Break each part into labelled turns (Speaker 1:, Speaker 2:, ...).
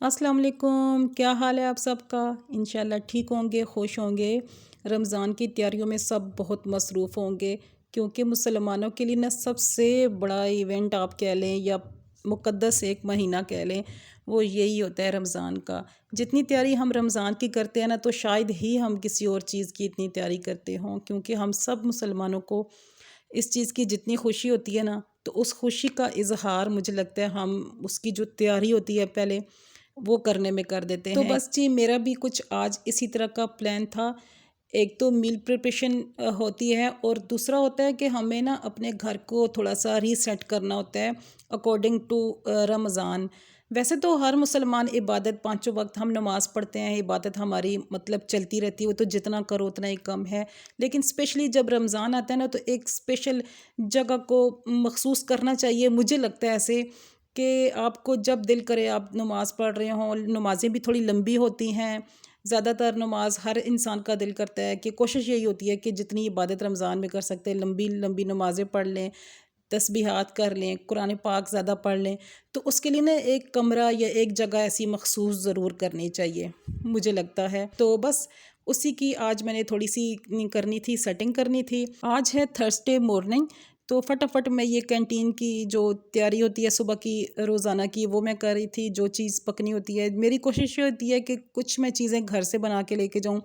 Speaker 1: अस्सलाम वालेकुम, क्या हाल है आप सबका। इंशाल्लाह ठीक होंगे, खुश होंगे। रमज़ान की तैयारियों में सब बहुत मसरूफ़ होंगे, क्योंकि मुसलमानों के लिए ना सबसे बड़ा इवेंट आप कह लें या मुक़द्दस एक महीना कह लें, वो यही होता है रमज़ान का। जितनी तैयारी हम रमज़ान की करते हैं ना, तो शायद ही हम किसी और चीज़ की इतनी तैयारी करते हों, क्योंकि हम सब मुसलमानों को इस चीज़ की जितनी खुशी होती है ना, तो उस खुशी का इज़हार मुझे लगता है हम उसकी जो तैयारी होती है पहले वो करने में कर देते हैं। तो बस जी मेरा भी कुछ आज इसी तरह का प्लान था। एक तो मील प्रिपरेशन होती है, और दूसरा होता है कि हमें ना अपने घर को थोड़ा सा रीसेट करना होता है अकॉर्डिंग टू रमज़ान। वैसे तो हर मुसलमान इबादत पाँचों वक्त हम नमाज़ पढ़ते हैं, इबादत हमारी मतलब चलती रहती है, वो तो जितना करो उतना ही कम है। लेकिन स्पेशली जब रमज़ान आता है ना, तो एक स्पेशल जगह को मखसूस करना चाहिए। मुझे लगता है ऐसे कि आपको जब दिल करे आप नमाज़ पढ़ रहे हों। नमाज़ें भी थोड़ी लंबी होती हैं। ज़्यादातर नमाज हर इंसान का दिल करता है कि कोशिश यही होती है कि जितनी इबादत रमज़ान में कर सकते हैं, लंबी लंबी नमाज़ें पढ़ लें, तस्बीहात कर लें, कुरान पाक ज़्यादा पढ़ लें। तो उसके लिए ना एक कमरा या एक जगह ऐसी मखसूस ज़रूर करनी चाहिए, मुझे लगता है। तो बस उसी की आज मैंने थोड़ी सी करनी थी, सेटिंग करनी थी। आज है थर्सडे मॉर्निंग, तो फटाफट मैं ये कैंटीन की जो तैयारी होती है सुबह की रोज़ाना की, वो मैं कर रही थी। जो चीज़ पकनी होती है, मेरी कोशिश ये होती है कि कुछ मैं चीज़ें घर से बना के लेके जाऊँ,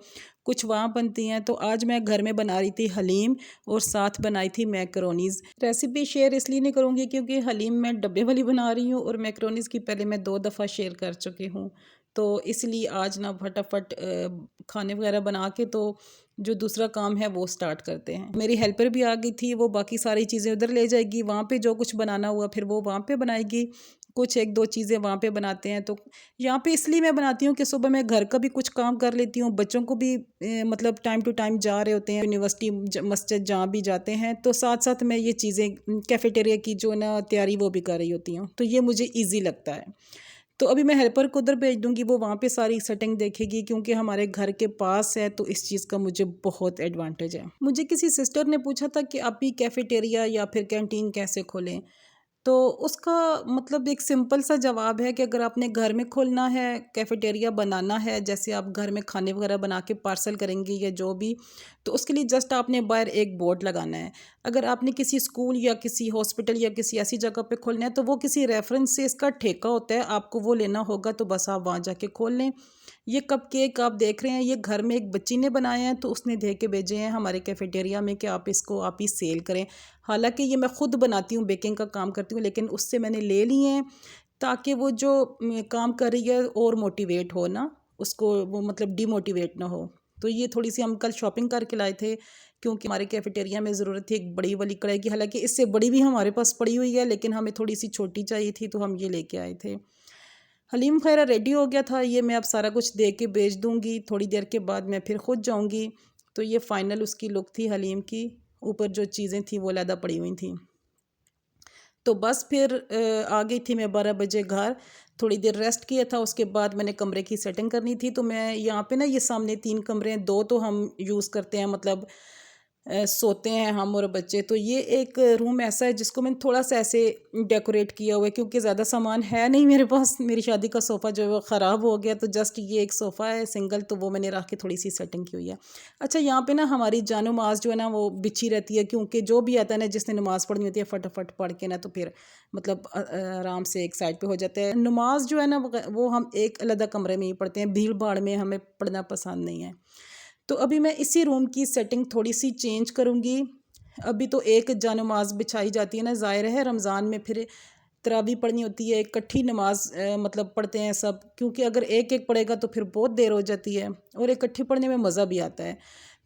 Speaker 1: कुछ वहाँ बनती हैं। तो आज मैं घर में बना रही थी हलीम, और साथ बनाई थी मैक्रोनीज़। रेसिपी शेयर इसलिए नहीं करूँगी क्योंकि हलीम मैं डब्बे वाली बना रही हूँ, और मैक्रोनीज़ की पहले मैं 2 दफ़ा शेयर कर चुकी हूँ। तो इसलिए आज ना फटाफट खाने वगैरह बना के तो जो दूसरा काम है वो स्टार्ट करते हैं। मेरी हेल्पर भी आ गई थी, वो बाकी सारी चीज़ें उधर ले जाएगी, वहाँ पे जो कुछ बनाना हुआ फिर वो वहाँ पे बनाएगी। कुछ एक दो चीज़ें वहाँ पे बनाते हैं। तो यहाँ पे इसलिए मैं बनाती हूँ कि सुबह मैं घर का भी कुछ काम कर लेती हूँ, बच्चों को भी मतलब टाइम टू टाइम जा रहे होते हैं यूनिवर्सिटी मस्जिद जहाँ भी जाते हैं, तो साथ साथ मैं ये चीज़ें कैफेटेरिया की जो ना तैयारी वो भी कर रही होती हूँ, तो ये मुझे ईजी लगता है। तो अभी मैं हेल्पर को उधर भेज दूँगी, वो वहाँ पे सारी सेटिंग देखेगी, क्योंकि हमारे घर के पास है, तो इस चीज़ का मुझे बहुत एडवांटेज है। मुझे किसी सिस्टर ने पूछा था कि आप भी कैफ़ेटेरिया या फिर कैंटीन कैसे खोलें? तो उसका मतलब एक सिंपल सा जवाब है कि अगर आपने घर में खोलना है, कैफ़ेटेरिया बनाना है, जैसे आप घर में खाने वगैरह बना के पार्सल करेंगी या जो भी, तो उसके लिए जस्ट आपने बाहर एक बोर्ड लगाना है। अगर आपने किसी स्कूल या किसी हॉस्पिटल या किसी ऐसी जगह पे खोलना है, तो वो किसी रेफरेंस से इसका ठेका होता है, आपको वो लेना होगा, तो बस आप वहाँ जाके खोल लें। ये कपकेक आप देख रहे हैं, ये घर में एक बच्ची ने बनाए हैं, तो उसने दे के भेजे हैं हमारे कैफ़ेटेरिया में कि आप इसको आप ही सेल करें। हालाँकि ये मैं खुद बनाती हूँ, बेकिंग का काम करती हूँ, लेकिन उससे मैंने ले लिए हैं ताकि वो जो काम कर रही है और मोटिवेट हो ना, उसको वो मतलब डिमोटिवेट ना हो। तो ये थोड़ी-सी हम कल शॉपिंग करके लाए थे, क्योंकि हमारे कैफ़ेटेरिया में ज़रूरत थी एक बड़ी वाली कढ़ाई की। हालाँकि इससे बड़ी भी हमारे पास पड़ी हुई है, लेकिन हमें थोड़ी-सी छोटी चाहिए थी, तो हम ये लेके आए थे। हलीम खैर रेडी हो गया था, ये मैं अब सारा कुछ दे के भेज दूँगी, थोड़ी देर के बाद मैं फिर खुद जाऊँगी। तो ये फ़ाइनल उसकी लुक थी हलीम की, ऊपर जो चीज़ें थी वो अलहदा पड़ी हुई थी। तो बस फिर आ गई थी मैं 12 बजे घर, थोड़ी देर रेस्ट किया था, उसके बाद मैंने कमरे की सेटिंग करनी थी। तो मैं यहाँ पे ना ये सामने 3 कमरे हैं, 2 तो हम यूज़ करते हैं, मतलब सोते हैं हम और बच्चे। तो ये एक रूम ऐसा है जिसको मैंने थोड़ा-सा ऐसे डेकोरेट किया हुआ है, क्योंकि ज़्यादा सामान है नहीं मेरे पास। मेरी शादी का सोफ़ा जो है वो ख़राब हो गया, तो जस्ट ये एक सोफ़ा है सिंगल, तो वो मैंने रख के थोड़ी-सी सेटिंग की हुई है। अच्छा, यहाँ पे ना हमारी जान-नमाज़ जो है ना वो बिछी रहती है, क्योंकि जो भी आता है ना जिसने नमाज़ पढ़नी होती है, फटाफट पढ़ के ना तो फिर मतलब आराम से एक साइड पे हो जाता है। नमाज़ जो है ना वो हम एक अलग कमरे में ही पढ़ते हैं, भीड़-भाड़ में हमें पढ़ना पसंद नहीं है। तो अभी मैं इसी रूम की सेटिंग थोड़ी-सी चेंज करूँगी। अभी तो एक जा-नमाज़ बिछाई जाती है ना, ज़ाहिर है रमज़ान में फिर तरावी पढ़नी होती है, इकट्ठी नमाज़ मतलब पढ़ते हैं सब, क्योंकि अगर एक-एक पढ़ेगा तो फिर बहुत देर हो जाती है, और इकट्ठी पढ़ने में मज़ा भी आता है।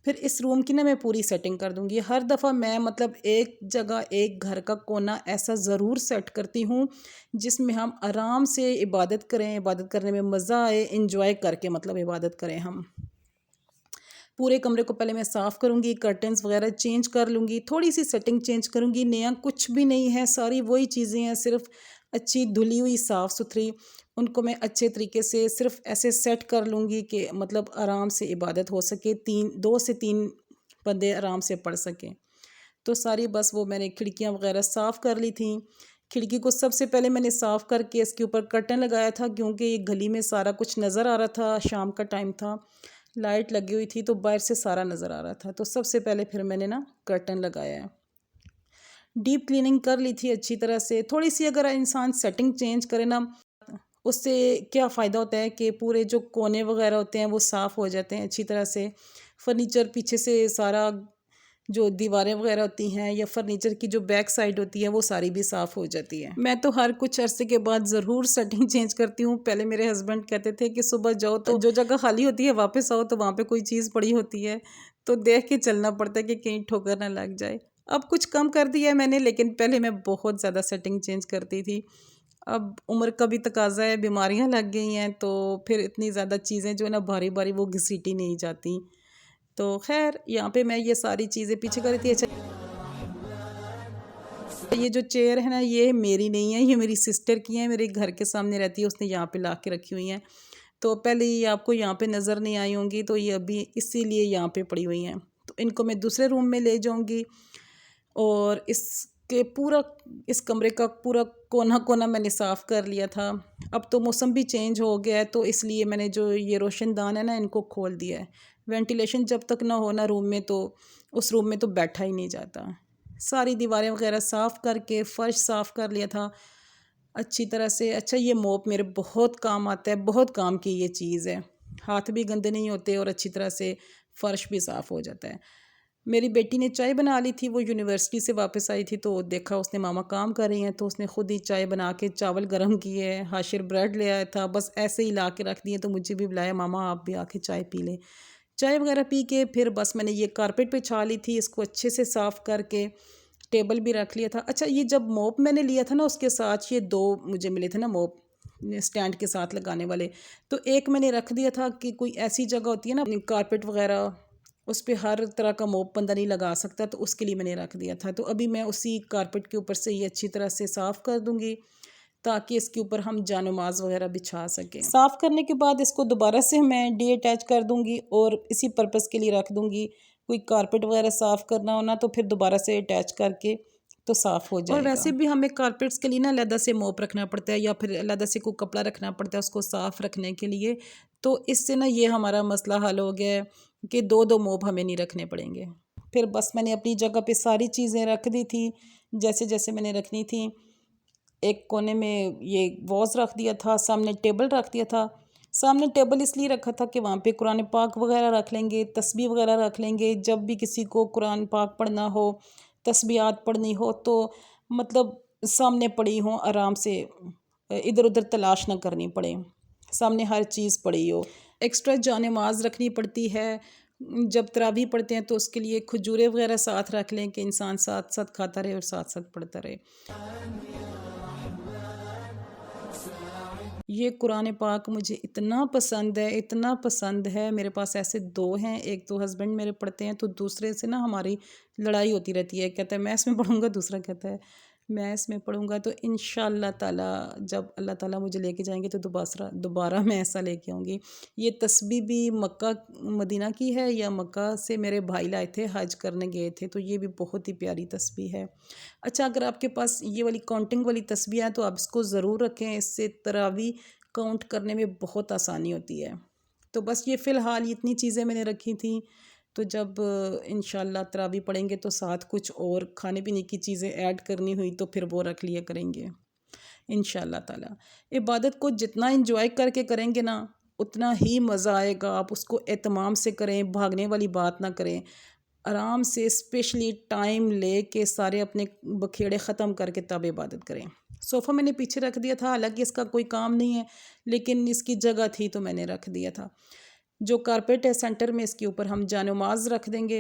Speaker 1: फिर इस रूम की ना मैं पूरी सेटिंग कर दूँगी। हर दफ़ा मैं मतलब एक जगह, एक घर का कोना ऐसा ज़रूर सेट करती हूँ, जिसमें हम आराम से इबादत करें, इबादत करने में मज़ा आए, एन्जॉय करके मतलब इबादत करें हम। पूरे कमरे को पहले मैं साफ़ करूँगी, कर्टन्स वगैरह चेंज कर लूँगी, थोड़ी-सी सेटिंग चेंज करूँगी, नया कुछ भी नहीं है, सारी वही चीज़ें हैं, सिर्फ़ अच्छी धुली हुई साफ़-सुथरी। उनको मैं अच्छे तरीके से सिर्फ ऐसे सेट कर लूँगी कि मतलब आराम से इबादत हो सके, 2 से 3 बंदे आराम से पढ़ सकें। तो सारी बस वो मैंने खिड़कियाँ वगैरह साफ़ कर ली थी। खिड़की को सबसे पहले मैंने साफ़ करके इसके ऊपर कर्टन लगाया था, क्योंकि ये गली में सारा कुछ नज़र आ रहा था। शाम का टाइम था, लाइट लगी हुई थी, तो बाहर से सारा नज़र आ रहा था। तो सबसे पहले फिर मैंने ना कर्टन लगाया है। डीप क्लीनिंग कर ली थी अच्छी तरह से। थोड़ी सी अगर इंसान सेटिंग चेंज करे ना, उससे क्या फ़ायदा होता है कि पूरे जो कोने वगैरह होते हैं वो साफ़ हो जाते हैं अच्छी तरह से। फर्नीचर पीछे से सारा, जो दीवारें वगैरह होती हैं या फर्नीचर की जो बैक साइड होती है वो सारी भी साफ़ हो जाती है। मैं तो हर कुछ अरसे के बाद ज़रूर सेटिंग चेंज करती हूँ। पहले मेरे हस्बैंड कहते थे कि सुबह जाओ तो जो जगह खाली होती है वापस आओ तो वहाँ पे कोई चीज़ पड़ी होती है, तो देख के चलना पड़ता है कि कहीं ठोकर ना लग जाए। अब कुछ कम कर दिया है मैंने, लेकिन पहले मैं बहुत ज़्यादा सेटिंग चेंज करती थी। अब उम्र का भी तकाजा है, बीमारियाँ लग गई हैं, तो फिर इतनी ज़्यादा चीज़ें जो है ना भारी भारी वो घसीटी नहीं जाती। तो खैर यहाँ पे मैं ये सारी चीज़ें पीछे कर रही थी। अच्छा, ये जो चेयर है ना ये मेरी नहीं है, ये मेरी सिस्टर की है, मेरे घर के सामने रहती है, उसने यहाँ पे ला के रखी हुई हैं। तो पहले ये आपको यहाँ पे नज़र नहीं आई होंगी, तो ये अभी इसीलिए यहाँ पे पड़ी हुई हैं। तो इनको मैं दूसरे रूम में ले जाऊँगी, और इस कमरे का पूरा कोना कोना मैंने साफ़ कर लिया था। अब तो मौसम भी चेंज हो गया है, तो इसलिए मैंने जो ये रोशनदान है ना इनको खोल दिया है। वेंटिलेशन जब तक ना हो ना रूम में, तो उस रूम में तो बैठा ही नहीं जाता। सारी दीवारें वगैरह साफ़ करके फ़र्श साफ़ कर लिया था अच्छी तरह से। अच्छा, ये मोप मेरे बहुत काम आता है, बहुत काम की ये चीज़ है। हाथ भी गंदे नहीं होते और अच्छी तरह से फ़र्श भी साफ़ हो जाता है। मेरी बेटी ने चाय बना ली थी, वो यूनिवर्सिटी से वापस आई थी, तो देखा उसने मामा काम कर रही हैं, तो उसने खुद ही चाय बना के चावल गर्म किए हैं। हाशिर ब्रेड ले आया था, बस ऐसे ही ला के रख दिए, तो मुझे भी बुलाया, मामा आप भी आके चाय पी लें। चाय वगैरह पी के फिर बस मैंने ये कारपेट बिछा ली थी, इसको अच्छे से साफ़ करके टेबल भी रख लिया था। अच्छा, ये जब मोप मैंने लिया था ना, उसके साथ ये 2 मुझे मिले थे ना मोप स्टैंड के साथ लगाने वाले, तो एक मैंने रख दिया था कि कोई ऐसी जगह होती है ना कारपेट वगैरह, उस पे हर तरह का मोप बंदा नहीं लगा सकता, तो उसके लिए मैंने रख दिया था। तो अभी मैं उसी कारपेट के ऊपर से ये अच्छी तरह से साफ़ कर दूँगी, ताकि इसके ऊपर हम जानमाज़ वगैरह बिछा सकें। साफ़ करने के बाद इसको दोबारा से मैं डीअटैच कर दूँगी और इसी पर्पज़ के लिए रख दूँगी। कोई कारपेट वगैरह साफ़ करना हो ना, तो फिर दोबारा से अटैच करके तो साफ़ हो जाएगा। और वैसे भी हमें कारपेट्स के लिए ना अलग से मोप रखना पड़ता है, या फिर अलग से कोई कपड़ा रखना पड़ता है उसको साफ़ रखने के लिए। तो इससे ना ये हमारा मसला हल हो गया है कि 2-2 मोप हमें नहीं रखने पड़ेंगे। फिर बस मैंने अपनी जगह पे सारी चीज़ें रख दी थी, जैसे-जैसे मैंने रखनी थी। एक कोने में ये वॉज़ रख दिया था, सामने टेबल रख दिया था। सामने टेबल इसलिए रखा था कि वहाँ पे कुरान पाक वगैरह रख लेंगे, तस्बीह वगैरह रख लेंगे। जब भी किसी को कुरान पाक पढ़ना हो, तस्बीहात पढ़नी हो, तो मतलब सामने पड़ी हों, आराम से इधर-उधर तलाश ना करनी पड़े, सामने हर चीज़ पड़ी हो। एक्स्ट्रा जान-ए-नमाज़ रखनी पड़ती है। जब तरावी पढ़ते हैं तो उसके लिए खजूरें वगैरह साथ रख लें कि इंसान साथ-साथ खाता रहे और साथ-साथ पढ़ता रहे। ये कुरान पाक मुझे इतना पसंद है, इतना पसंद है। मेरे पास ऐसे 2 हैं, एक तो हस्बैंड मेरे पढ़ते हैं, तो दूसरे से ना हमारी लड़ाई होती रहती है। कहता है मैं इसमें पढ़ूँगा, दूसरा कहता है मैं इसमें पढ़ूँगा। तो इंशाअल्लाह ताला जब अल्लाह ताला मुझे लेके जाएंगे तो दोबारा मैं ऐसा लेके आऊँगी। ये तस्बीह भी मक्का मदीना की है, या मक्का से मेरे भाई लाए थे, हज करने गए थे, तो ये भी बहुत ही प्यारी तस्बीह है। अच्छा, अगर आपके पास ये वाली काउंटिंग वाली तस्बीह है तो आप इसको ज़रूर रखें, इससे तरावी काउंट करने में बहुत आसानी होती है। तो बस ये फ़िलहाल ये इतनी चीज़ें मैंने रखी थी, तो जब इंशाअल्लाह तरावी पढ़ेंगे तो साथ कुछ और खाने पीने की चीज़ें ऐड करनी हुई तो फिर वो रख लिया करेंगे इंशाअल्लाह ताला। इबादत को जितना इंजॉय करके करेंगे ना, उतना ही मज़ा आएगा। आप उसको एहतमाम से करें, भागने वाली बात ना करें। आराम से स्पेशली टाइम ले के सारे अपने बखेड़े ख़त्म करके तब इबादत करें। सोफ़ा मैंने पीछे रख दिया था, हालांकि इसका कोई काम नहीं है, लेकिन इसकी जगह थी तो मैंने रख दिया था। जो कारपेट है सेंटर में, इसके ऊपर हम जानमाज़ रख देंगे।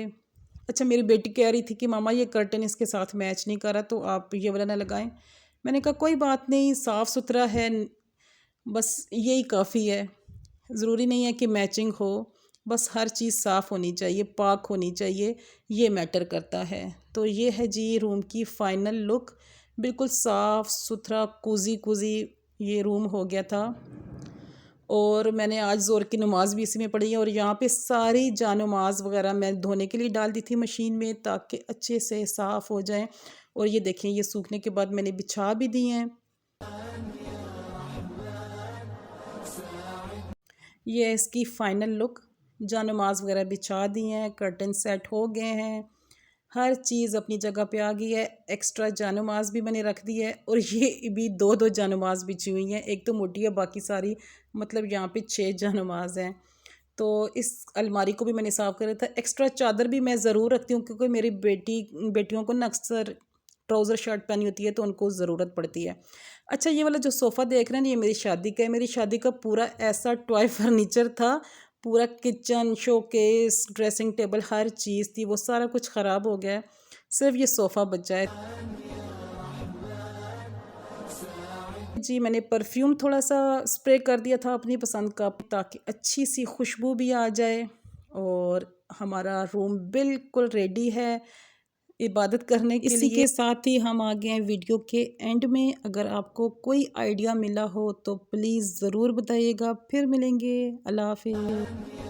Speaker 1: अच्छा, मेरी बेटी कह रही थी कि मामा ये कर्टन इसके साथ मैच नहीं कर रहा, तो आप ये वाला ना लगाएं। मैंने कहा कोई बात नहीं, साफ़ सुथरा है, बस यही काफ़ी है। ज़रूरी नहीं है कि मैचिंग हो, बस हर चीज़ साफ़ होनी चाहिए, पाक होनी चाहिए, ये मैटर करता है। तो ये है जी रूम की फ़ाइनल लुक, बिल्कुल साफ़ सुथरा, कोज़ी कोज़ी ये रूम हो गया था। और मैंने आज ज़ोर की नमाज़ भी इसी में पढ़ी है। और यहाँ पे सारी जानमाज़ वगैरह मैं धोने के लिए डाल दी थी मशीन में, ताकि अच्छे से साफ़ हो जाएं। और ये देखें, ये सूखने के बाद मैंने बिछा भी दी हैं। ये है इसकी फ़ाइनल लुक। जानमाज़ वगैरह बिछा दी हैं, कर्टन सेट हो गए हैं, हर चीज़ अपनी जगह पे आ गई है। एक्स्ट्रा जानमाज़ भी मैंने रख दी है। और ये भी दो दो जानमाज़ बिछी हुई हैं, एक तो मोटी है, बाकी सारी मतलब यहाँ पे 6 जानमाज़ हैं। तो इस अलमारी को भी मैंने साफ़ कर था। एक्स्ट्रा चादर भी मैं ज़रूर रखती हूँ, क्योंकि मेरी बेटियों को ना अक्सर ट्राउज़र शर्ट पहनी होती है, तो उनको ज़रूरत पड़ती है। अच्छा, ये वाला जो सोफ़ा देख रहे हैं, ये मेरी शादी का है। मेरी शादी का पूरा ऐसा टॉय फर्नीचर था, पूरा किचन, शोकेस, ड्रेसिंग टेबल, हर चीज़ थी, वो सारा कुछ ख़राब हो गया है। सिर्फ ये सोफ़ा बचा है। जी, मैंने परफ्यूम थोड़ा सा स्प्रे कर दिया था अपनी पसंद का, ताकि अच्छी सी खुशबू भी आ जाए। और हमारा रूम बिल्कुल रेडी है इबादत करने के लिए। इसी के साथ ही हम आ गए हैं वीडियो के एंड में। अगर आपको कोई आइडिया मिला हो तो प्लीज़ ज़रूर बताइएगा। फिर मिलेंगे। अल्लाह हाफ़िज़।